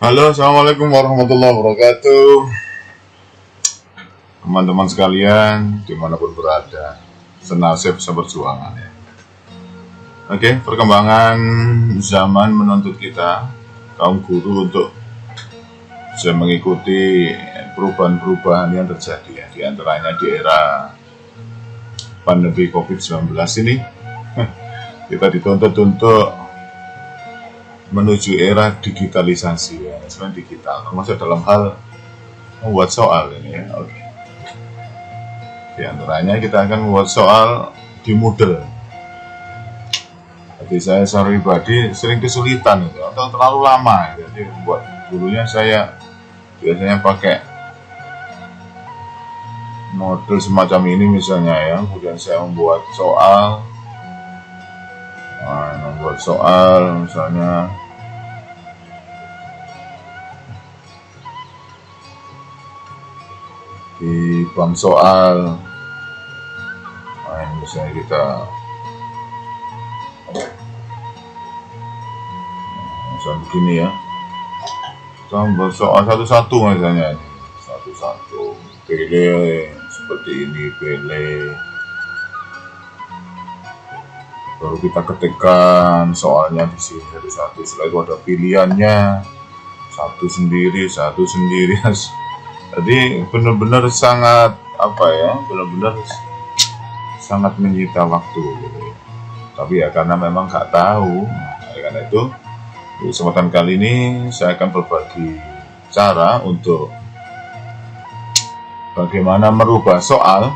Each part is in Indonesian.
Halo, assalamualaikum warahmatullahi wabarakatuh. Teman-teman sekalian, dimanapun berada, senasib seperjuangan ya. Oke, perkembangan zaman menuntut kita, kaum guru, untuk bisa mengikuti perubahan-perubahan yang terjadi ya. Di antaranya di era pandemi COVID-19 ini, kita dituntut untuk menuju era digitalisasi ya, sebenarnya digital, termasuk dalam hal membuat soal ini ya. Oke. Di antaranya kita akan membuat soal di Moodle. Jadi saya secara pribadi sering kesulitan itu, atau terlalu lama. Jadi buat dulunya saya biasanya pakai model semacam ini misalnya ya, kemudian saya membuat soal. Membuat soal misalnya di bank soal, misalnya kita misalnya begini ya, kita membuat soal satu-satu misalnya, satu-satu pilih seperti ini, pilih, baru kita ketikkan soalnya di sini satu-satu. Setelah itu ada pilihannya, satu sendiri. Jadi benar-benar sangat benar-benar sangat menyita waktu gitu. Tapi ya karena memang nggak tahu, karena itu di kesempatan kali ini saya akan berbagi cara untuk bagaimana merubah soal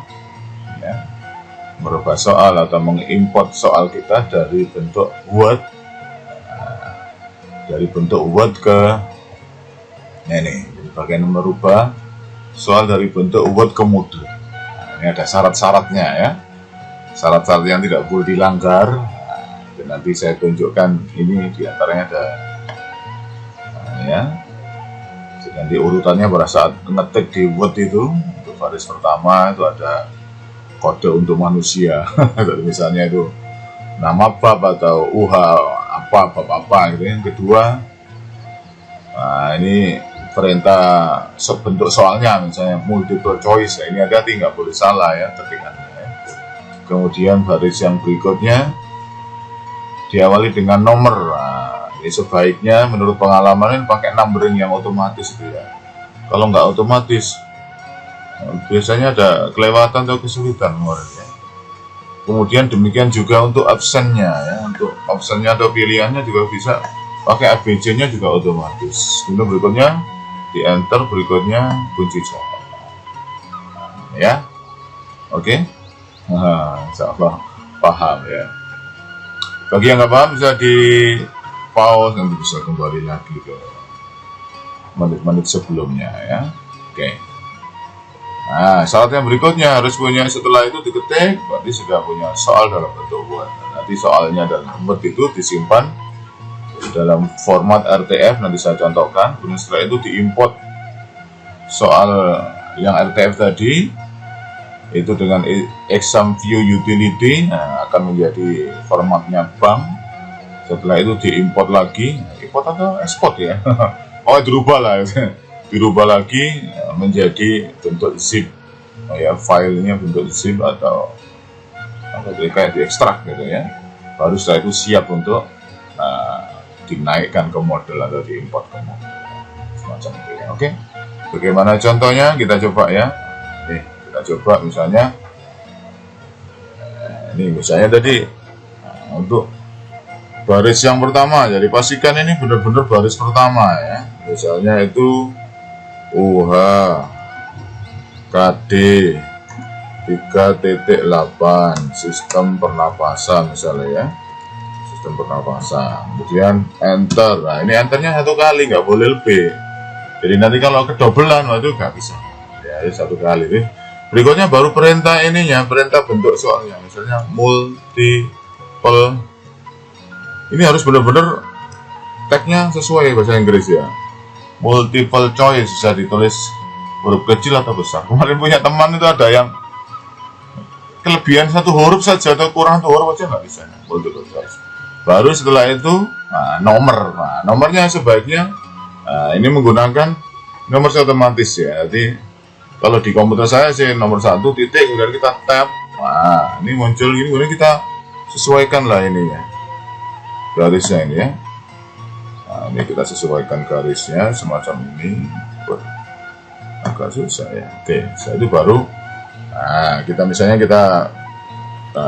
ya, merubah soal atau mengimport soal kita dari bentuk Word, ke ini. Jadi bagian merubah soal dari bentuk Word ke Moodle. Ini ada syarat-syaratnya ya, syarat-syarat yang tidak boleh dilanggar. Dan nanti saya tunjukkan ini diantaranya ada ya. Jadi nanti urutannya pada saat ngetik di Word itu, untuk baris pertama itu ada kode untuk manusia. Misalnya itu nama bab atau bab apa gitu. Yang kedua, ini perintah bentuk soalnya misalnya multiple choice. Ini hati-hati, nggak boleh salah ya ketikannya ya. Kemudian baris yang berikutnya diawali dengan nomor. Ini sebaiknya menurut pengalaman ini pakai numbering yang otomatis itu ya. Kalau nggak otomatis biasanya ada kelewatan atau kesulitan ya. Kemudian demikian juga untuk absennya ya, untuk absennya atau pilihannya juga bisa pakai ABC-nya juga otomatis. Kemudian berikutnya di enter, berikutnya kunci jawab ya. Oke. Insyaallah paham ya. Bagi yang nggak paham bisa di pause, nanti bisa kembali lagi ke menit-menit sebelumnya ya. Oke. Nah, syarat yang berikutnya harus punya, setelah itu diketik, berarti sudah punya soal dalam bentuk Word. Nanti soalnya dalam Word itu disimpan dalam format RTF, nanti saya contohkan. Kemudian setelah itu diimport soal yang RTF tadi itu dengan exam view utility, akan menjadi formatnya bank. Setelah itu diimport lagi, import atau export ya. Dirubah lagi menjadi bentuk zip ya, filenya bentuk zip atau kayak diekstrak gitu ya. Baru setelah itu siap untuk dinaikkan ke model atau diimport ke model semacam itu ya. Oke. Bagaimana contohnya, kita coba ya. Kita coba misalnya ini misalnya tadi untuk baris yang pertama. Jadi pastikan ini benar-benar baris pertama ya. Misalnya itu UH KD 3.8 sistem pernapasan misalnya ya, sistem pernapasan. Kemudian enter. Nah ini enternya satu kali, nggak boleh lebih. Jadi nanti kalau kedobelan itu nggak bisa ya, satu kali. Berikutnya baru perintah ininya, perintah bentuk soalnya, misalnya multiple. Ini harus benar-benar tagnya sesuai bahasa Inggris ya. Multiple choice bisa ditulis huruf kecil atau besar. Kemarin punya teman itu ada yang kelebihan satu huruf saja atau kurang satu huruf aja nggak bisa multiple choice. Baru setelah itu nomor. Nah, nomornya sebaiknya ini menggunakan nomor otomatis ya. Jadi kalau di komputer saya sih nomor 1 titik, kemudian kita tap. Nah, ini muncul ini, kemudian kita sesuaikan lah ini ya, garisnya ini ya. Nah, ini kita sesuaikan garisnya semacam ini. Agak susah ya. Oke, setelah itu baru kita misalnya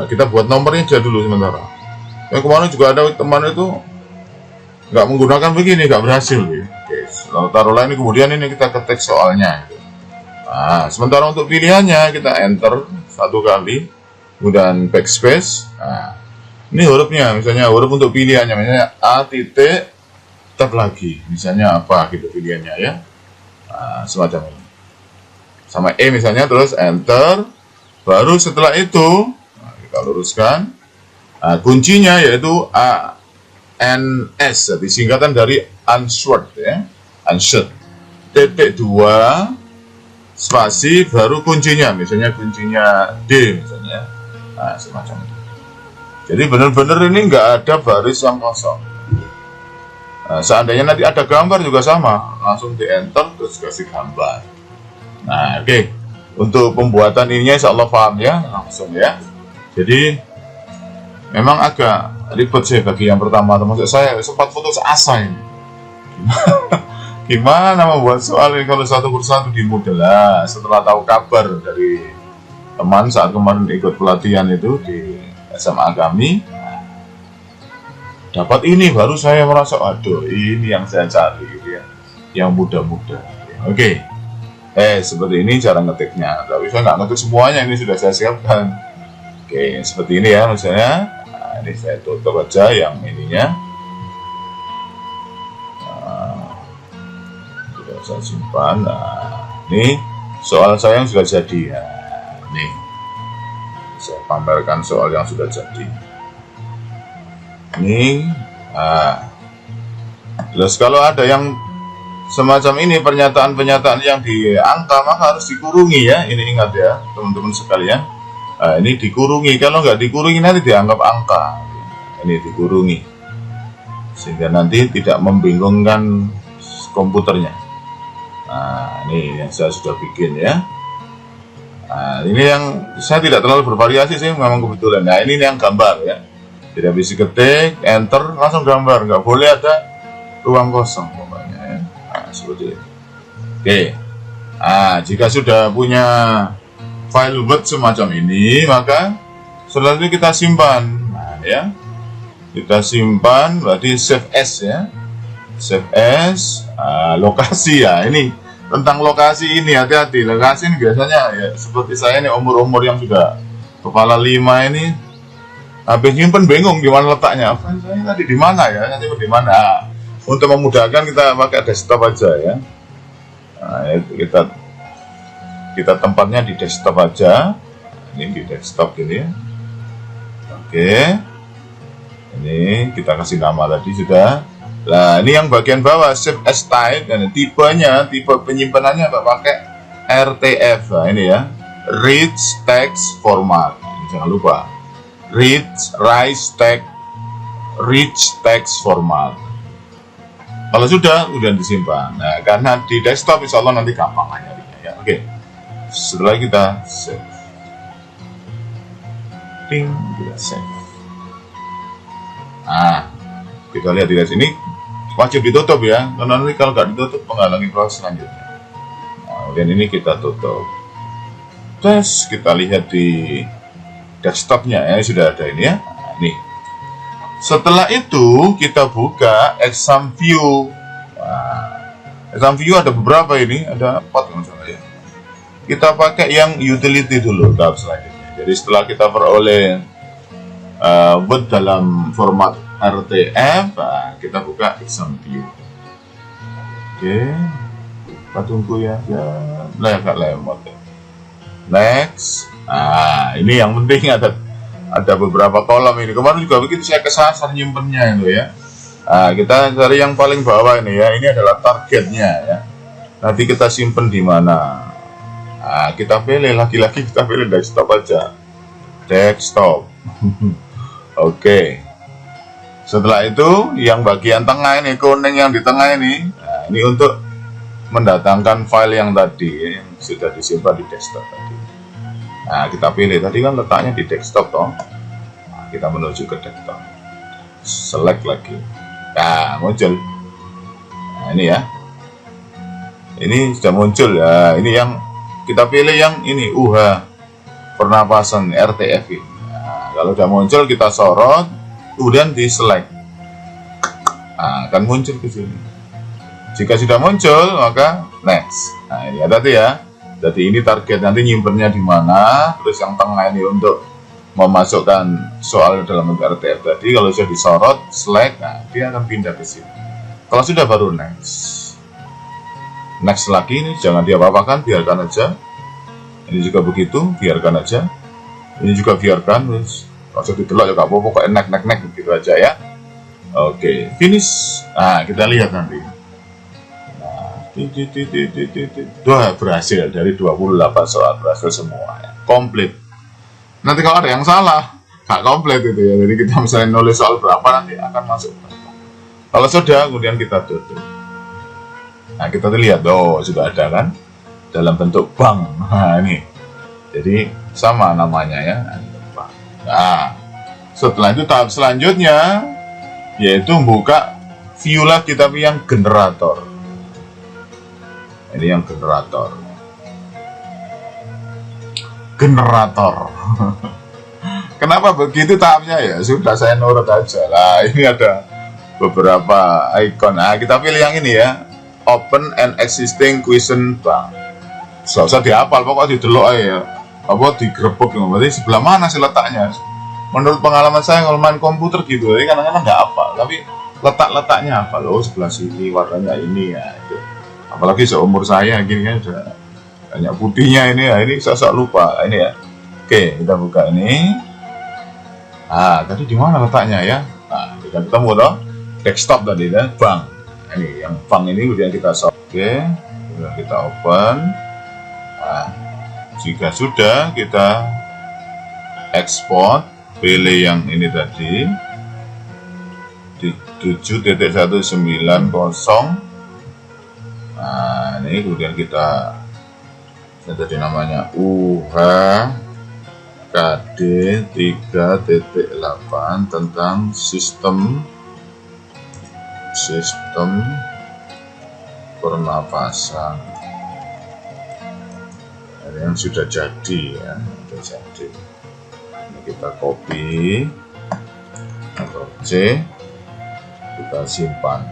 kita buat nomornya aja dulu sementara. Yang kemarin juga ada teman itu nggak menggunakan begini, nggak berhasil gitu. Oke, lalu taruhlah ini, kemudian ini kita ketik soalnya. Nah, sementara untuk pilihannya kita enter 1 kali, kemudian backspace. Nah, ini hurufnya, misalnya huruf untuk pilihannya, misalnya A titik, tab lagi, misalnya apa gitu pilihannya ya. Nah, semacam ini. Sama E misalnya, terus enter. Baru setelah itu kita luruskan. Nah, kuncinya yaitu ANS, jadi singkatan dari unshirt ya, unshirt. Titik 2 spasi baru kuncinya, misalnya kuncinya D misalnya. Nah, semacam itu. Jadi benar-benar ini nggak ada baris yang kosong. Nah, seandainya nanti ada gambar juga sama, langsung di enter terus kasih gambar. Nah, oke. Untuk pembuatan ininya insya Allah paham ya, langsung ya. Jadi memang agak ribet sih bagi yang pertama, termasuk saya sempat putus asa ini. Gimana membuat soal ini kalau satu persatu di Moodle lah. Setelah tahu kabar dari teman saat kemarin ikut pelatihan itu di SMA kami, dapat ini baru saya merasa, aduh ini yang saya cari gitu ya, yang mudah-mudah. Oke, seperti ini cara ngetiknya. Tapi saya nggak ngetik semuanya, ini sudah saya siapkan. Oke, seperti ini ya misalnya. Nah, ini saya tutup aja yang ininya. Sudah saya simpan. Nah, ini soal saya yang sudah jadi. Nah, ini saya pamerkan soal yang sudah jadi. Ini. Terus kalau ada yang semacam ini pernyataan-pernyataan yang di angka, maka harus dikurungi ya. Ini ingat ya teman-teman sekalian. Nah, ini dikurungi, kalau nggak dikurungi nanti dianggap angka. Ini dikurungi sehingga nanti tidak membingungkan komputernya. Nah, ini yang saya sudah bikin ya. Nah, ini yang saya tidak terlalu bervariasi sih, memang kebetulan. Nah, ini yang gambar ya. Tidak bisa ketik, enter, langsung gambar. Nggak boleh ada ruang kosong pokoknya ya. Nah, seperti itu. Oke. Nah, jika sudah punya file Word semacam ini, maka setelah itu kita simpan. Nah, ya, kita simpan, berarti save as ya, save as. Lokasi ya, ini tentang lokasi ini hati-hati. Lokasi ini biasanya ya seperti saya ini umur-umur yang sudah kepala 5 ini, habis nyimpen bingung di mana letaknya. Saya tadi di mana ya, nanti di mana. Untuk memudahkan kita pakai desktop aja ya. Nah, kita tempatnya di desktop aja. Ini di desktop gini ya. Oke. Ini kita kasih nama tadi sudah. Nah, ini yang bagian bawah save as type, dan tipenya, tipe penyimpanannya pakai RTF. Nah, ini ya. Rich text format. Ini jangan lupa. Rich text format. Kalau sudah disimpan. Nah, karena di desktop insya Allah nanti gampang nyarinya ya. Oke. Setelah kita save, kita save. Nah, kita lihat di sini wajib ditutup ya, karena nanti kalau nggak ditutup menghalangi proses selanjutnya. Nah, kemudian ini kita tutup. Terus kita lihat di desktopnya ya, sudah ada ini ya. Nah, ini. Setelah itu kita buka exam view. Nah, exam view ada beberapa ini, ada 4 misalnya ya. Kita pakai yang utility dulu tahap selanjutnya. Jadi setelah kita peroleh Word dalam format RTF, kita buka exam view. Oke, kita tunggu ya, agak lemot ya. Next. Nah, ini yang penting ada beberapa kolom ini. Kemarin juga begitu saya kesasar nyimpennya itu ya. Nah, kita cari yang paling bawah ini ya. Ini adalah targetnya ya. Nanti kita simpen di mana? Nah, kita pilih lagi-lagi, kita pilih desktop aja. Desktop. Oke. Setelah itu yang bagian tengah ini, kuning yang di tengah ini, nah, ini untuk mendatangkan file yang tadi yang sudah disimpan di desktop tadi. Nah, kita pilih tadi kan letaknya di desktop toh. Nah, kita menuju ke desktop. Select lagi. Nah, muncul. Nah, ini ya. Ini sudah muncul ya. Ini yang kita pilih yang ini UH pernapasan RTF. Nah, kalau sudah muncul kita sorot, kemudian di select. Nah, akan muncul ke sini. Jika sudah muncul, maka next. Nah, ini ada tuh ya. Jadi ini target nanti nyimpennya di mana. Terus yang tengah ini untuk memasukkan soal dalam bentuk RTF tadi. Kalau sudah disorot, select, nah dia akan pindah ke sini. Kalau sudah baru next. Next lagi ini jangan diapa-apakan, biarkan aja. Ini juga begitu, biarkan aja. Ini juga biarkan, terus kalau sudah ditelok juga apa-apa, pokoknya nek gitu aja ya. Oke, finish. Nah, kita lihat nanti. Nah, berhasil dari 28 soal, berhasil semua ya. Komplit. Nanti kalau ada yang salah, nggak komplit itu ya. Jadi kita misalnya nulis soal berapa nanti akan masuk berapa. Kalau sudah, kemudian kita tutup. Nah, kita lihat, oh sudah ada kan dalam bentuk bank. Nah, ini. Jadi sama namanya ya. Nah, setelah itu tahap selanjutnya yaitu buka view lagi tapi yang generator. Ini yang generator. Kenapa begitu tahapnya ya? Sudah saya nurut aja lah. Ini ada beberapa icon. Nah, kita pilih yang ini ya. Open an existing question bank. Gak usah dihafal, pokoknya didelok aja. Apa digrebek, berarti sebelah mana sih letaknya? Menurut pengalaman saya kalau main komputer gitu, kadang-kadang nggak hafal, tapi letak-letaknya hafal. Oh, sebelah sini warnanya ini ya. Itu. Apalagi seumur saya gini kan udah banyak putihnya ini ya. Ini saya lupa ini ya. Oke, kita buka ini. Ah, tadi di mana letaknya ya? Nah, kita ketemu loh. Desktop tadi kan, bank. Ini yang bank ini kemudian kita oke, kemudian kita open. Nah, jika sudah kita ekspor, pilih yang ini tadi di 7.190. Nah, ini kemudian kita tadi namanya UHKD 3.8 tentang sistem pernapasan. Ini yang sudah jadi ya, sudah jadi. Ini kita copy, Ctrl C, kita simpan.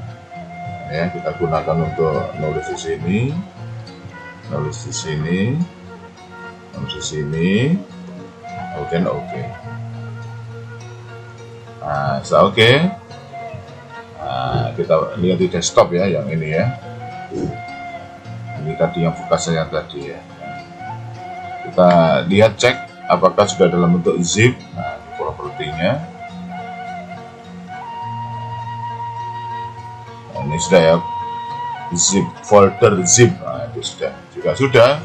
Ya, kita gunakan untuk nulis di sini, nulis di sini, nulis di sini, kemudian oke. Nah, setelah oke, nah, kita lihat di desktop ya, yang ini ya. Ini tadi yang fokusnya tadi ya. Kita lihat cek apakah sudah dalam bentuk zip. Nah, ini propertinya. Nah, ini sudah ya, zip folder zip. Nah, itu sudah. Jika sudah,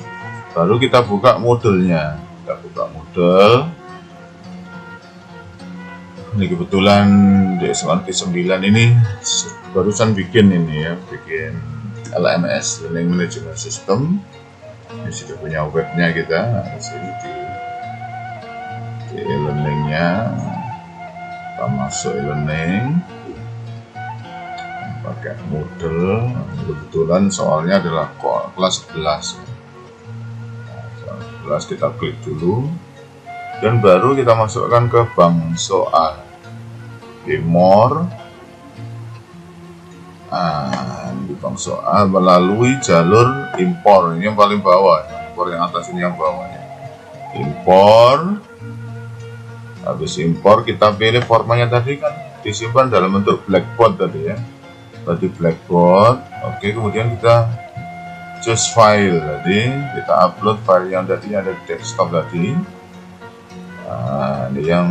baru kita buka modelnya. Kita buka model. Ini kebetulan di SMRT 9 ini barusan bikin ini ya, bikin LMS, Learning Management System. Ini sudah punya webnya kita. Nah, di sini di e-learningnya kita masuk e-learning, pakai model. Kebetulan soalnya adalah kelas 11. Nah, kelas 11 kita klik dulu dan baru kita masukkan ke bank soal di more. Nah, di bank soal melalui jalur impor. Ini yang paling bawah, impor yang atas ini yang bawahnya. Impor. Habis impor kita pilih formanya tadi kan disimpan dalam bentuk blackboard tadi ya. Tadi blackboard. Oke, kemudian kita choose file tadi, kita upload file yang tadi ada di desktop tadi. Nah, ini yang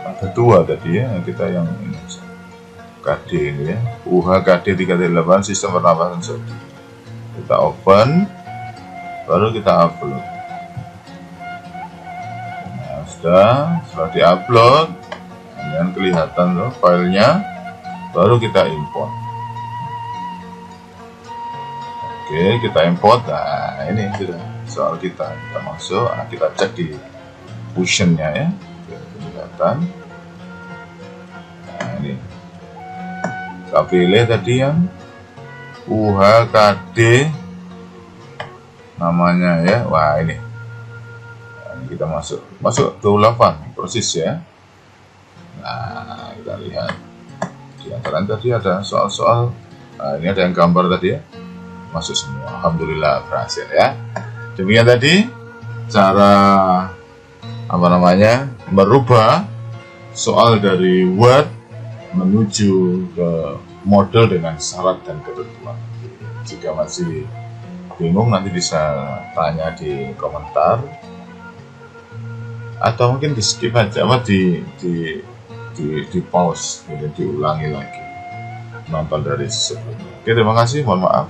ada dua tadi ya, kita yang ini KD ini ya, UHKD 3.8 sistem pernapasan sodi. Kita open, baru kita upload. Nah, setelah diupload, kemudian kelihatan loh filenya, baru kita import. Oke, kita import. Nah, ini sudah soal kita masuk. Nah, kita cek di fusionnya ya. Oke, kelihatan. Nah, ini kita pilih tadi yang UHKD namanya ya. Wah, ini. Nah, ini kita masuk ke ulapan proses ya. Nah, kita lihat di antara tadi ada soal-soal. Nah, ini ada yang gambar tadi ya, masuk semua. Alhamdulillah berhasil ya. Demikian tadi cara merubah soal dari Word menuju ke model dengan syarat dan ketentuan. Jika masih bingung nanti bisa tanya di komentar, atau mungkin di skip aja, di pause, kemudian diulangi lagi nonton dari sebelumnya. Oke, terima kasih, mohon maaf.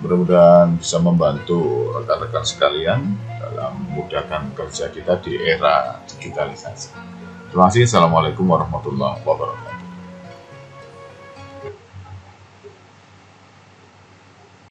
Mudah-mudahan bisa membantu rekan-rekan sekalian dalam memudahkan kerja kita di era digitalisasi. Terima kasih. Assalamualaikum warahmatullahi wabarakatuh.